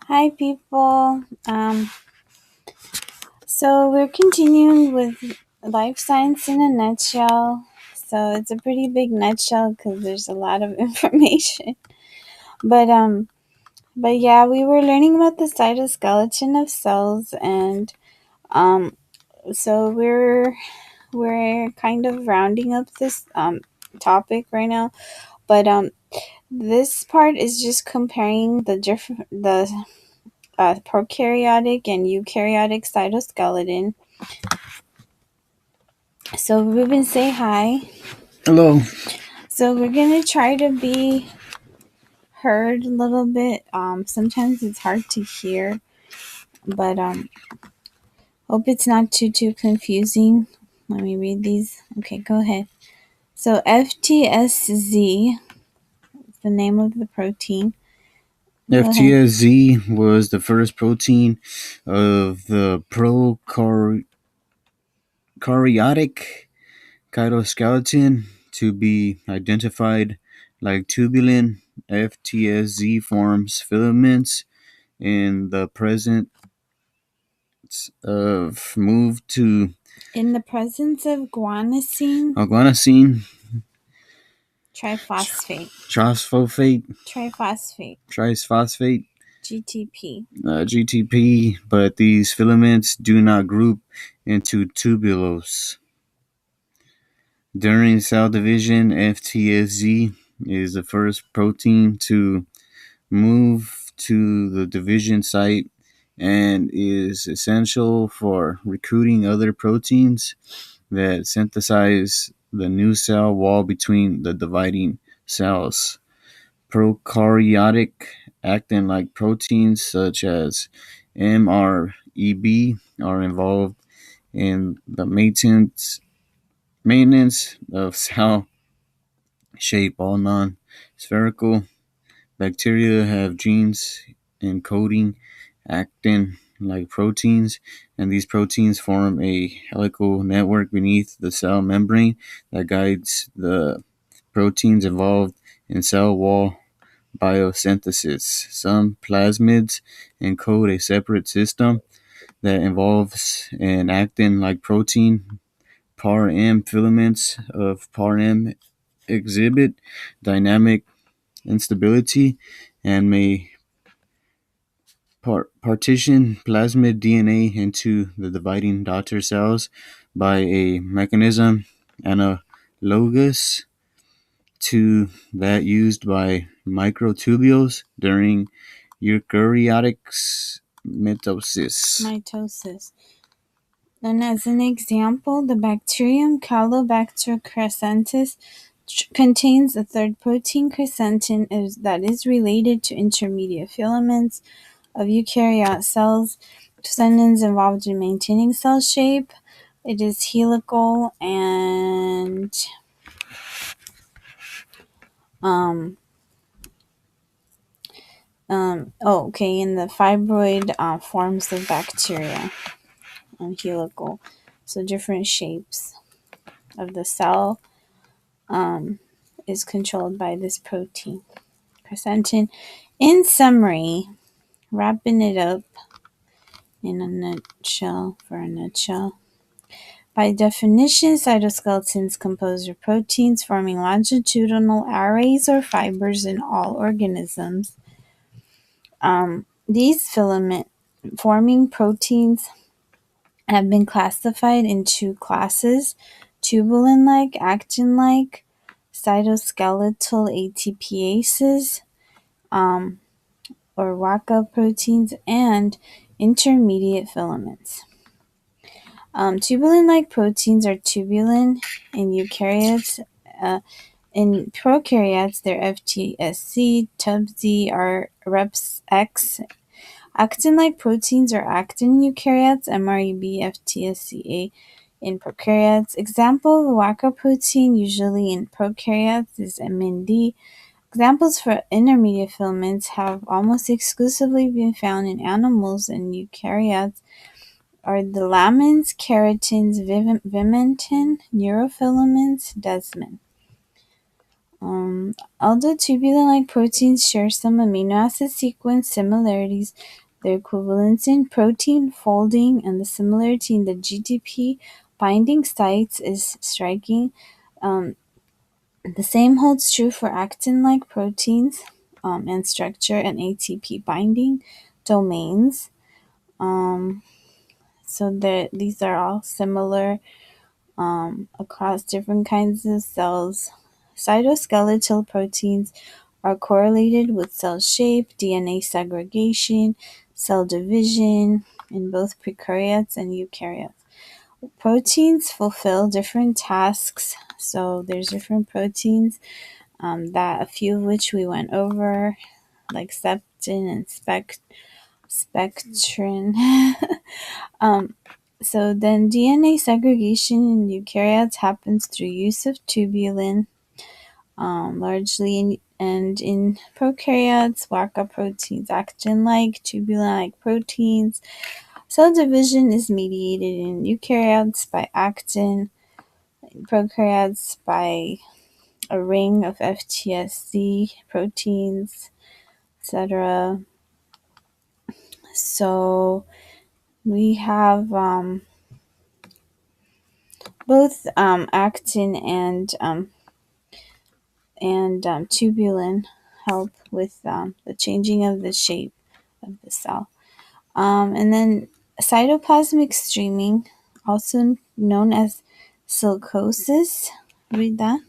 Hi, people. So we're continuing with life science in a nutshell. So it's a pretty big nutshell because there's a lot of information. But um, but yeah, we were learning about the cytoskeleton of cells, and um, so we're kind of rounding up this topic right now. But this part is just comparing the prokaryotic and eukaryotic cytoskeleton. So Ruben, say hi. Hello. So we're gonna try to be heard a little bit. Sometimes it's hard to hear, but hope it's not too confusing. Let me read these. Okay, go ahead. So FTSZ is the name of the protein. Go ahead. FTSZ was the first protein of the prokaryotic cytoskeleton to be identified like tubulin. FTSZ forms filaments in the presence of move to In the presence of guanosine guanosine, triphosphate, triphosphate, GTP. GTP, but these filaments do not group into tubules. During cell division, FTSZ is the first protein to move to the division site and is essential for recruiting other proteins that synthesize the new cell wall between the dividing cells. Prokaryotic actin-like proteins such as MREB are involved in the maintenance of cell shape. All non-spherical bacteria have genes encoding actin-like proteins, and these proteins form a helical network beneath the cell membrane that guides the proteins involved in cell wall biosynthesis. Some plasmids encode a separate system that involves an actin-like protein. PAR-M filaments of PAR-M exhibit dynamic instability and may partition plasmid DNA into the dividing daughter cells by a mechanism analogous to that used by microtubules during eukaryotic Mitosis. And as an example, the bacterium Caulobacter crescentis contains a third protein, crescentin, that is related to intermediate filaments of eukaryote cells. Crescentin is involved in maintaining cell shape. It is helical and in the fibroid forms of bacteria and helical. So different shapes of the cell is controlled by this protein, crescentin. In summary, wrapping it up in a nutshell, by definition, cytoskeletons compose of proteins forming longitudinal arrays or fibers in all organisms. These filament-forming proteins have been classified in two classes: tubulin-like, actin-like, cytoskeletal ATPases, or Waka proteins, and intermediate filaments. Tubulin-like proteins are tubulin in eukaryotes. In prokaryotes, they're FTSC, TubZ, or RepsX. Actin-like proteins are actin in eukaryotes, MREB, FTSCA in prokaryotes. Example of Waka protein, usually in prokaryotes, is MND. Examples for intermediate filaments have almost exclusively been found in animals and eukaryotes are the lamins, keratins, vimentin, neurofilaments, desmin. Although tubulin-like proteins share some amino acid sequence similarities, their equivalence in protein folding and the similarity in the GTP binding sites is striking. Um, the same holds true for actin-like proteins and structure and ATP binding domains. Um, these are all similar across different kinds of cells. Cytoskeletal proteins are correlated with cell shape, DNA segregation, cell division in both prokaryotes and eukaryotes. Proteins fulfill different tasks. So there's different proteins that a few of which we went over, like septin and spectrin. um, so then DNA segregation in eukaryotes happens through use of tubulin, largely and in prokaryotes, Waka proteins, actin-like, tubulin-like proteins. Cell division is mediated in eukaryotes by actin, in prokaryotes by a ring of FTSC proteins, etc. So we have both actin and tubulin help with the changing of the shape of the cell. And then cytoplasmic streaming, also known as silicosis. Read that.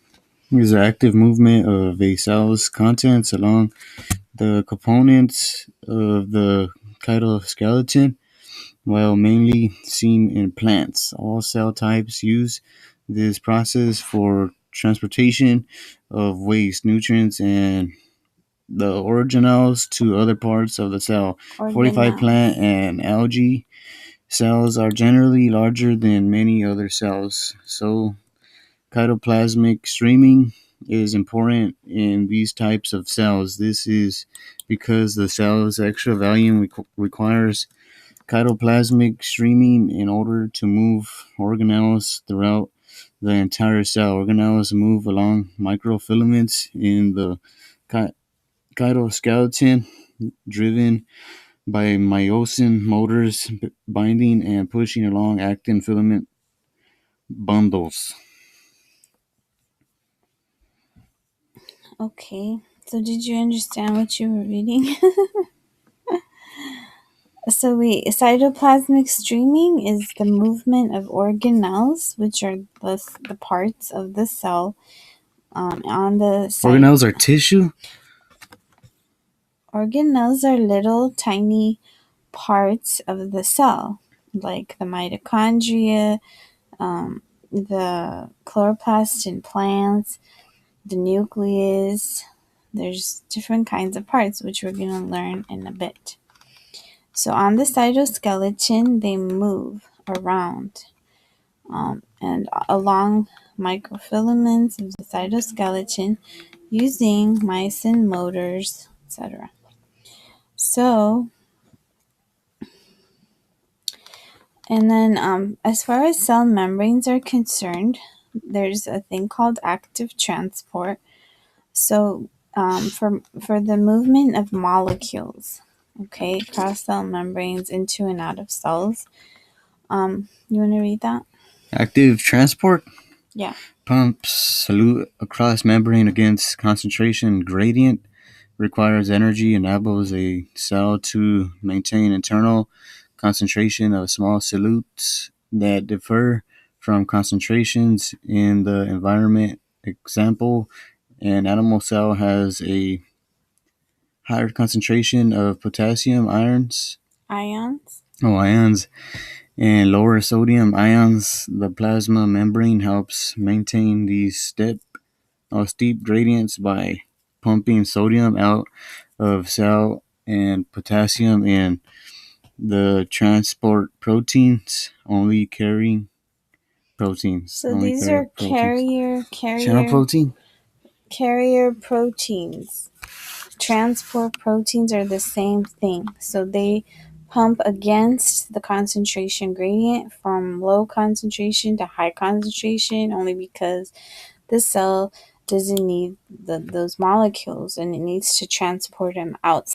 Is the active movement of a cell's contents along the components of the cytoskeleton. While mainly seen in plants, all cell types use this process for transportation of waste, nutrients, and the organelles to other parts of the cell. 45 plant Organelles. and algae cells are generally larger than many other cells, so cytoplasmic streaming is important in these types of cells. This is because the cell's extra volume requires cytoplasmic streaming in order to move organelles throughout the entire cell. Organelles move along microfilaments in the cytoskeleton, driven by myosin motors binding and pushing along actin filament bundles. Okay. So did you understand what you were reading? So cytoplasmic streaming is the movement of organelles, which are the parts of the cell on the site. Organelles are tissue? Organelles are little tiny parts of the cell, like the mitochondria, the chloroplast in plants, the nucleus. There's different kinds of parts, which we're going to learn in a bit. So on the cytoskeleton, they move around and along microfilaments of the cytoskeleton using myosin motors, etc. So, and then as far as cell membranes are concerned, there's a thing called active transport. So, for the movement of molecules, okay, across cell membranes into and out of cells. You want to read that? Active transport? Yeah. Pumps solute across membrane against concentration gradient, requires energy, enables a cell to maintain internal concentration of small solutes that differ from concentrations in the environment. Example, an animal cell has a higher concentration of potassium Ions. ions and lower sodium ions. The plasma membrane helps maintain these steep gradients by pumping sodium out of cell and potassium in. The transport proteins only carrying proteins. So Only these carry are proteins. carrier Channel carrier protein? carrier proteins. Transport proteins are the same thing. So they pump against the concentration gradient from low concentration to high concentration only because the cell doesn't need those molecules, and it needs to transport them outside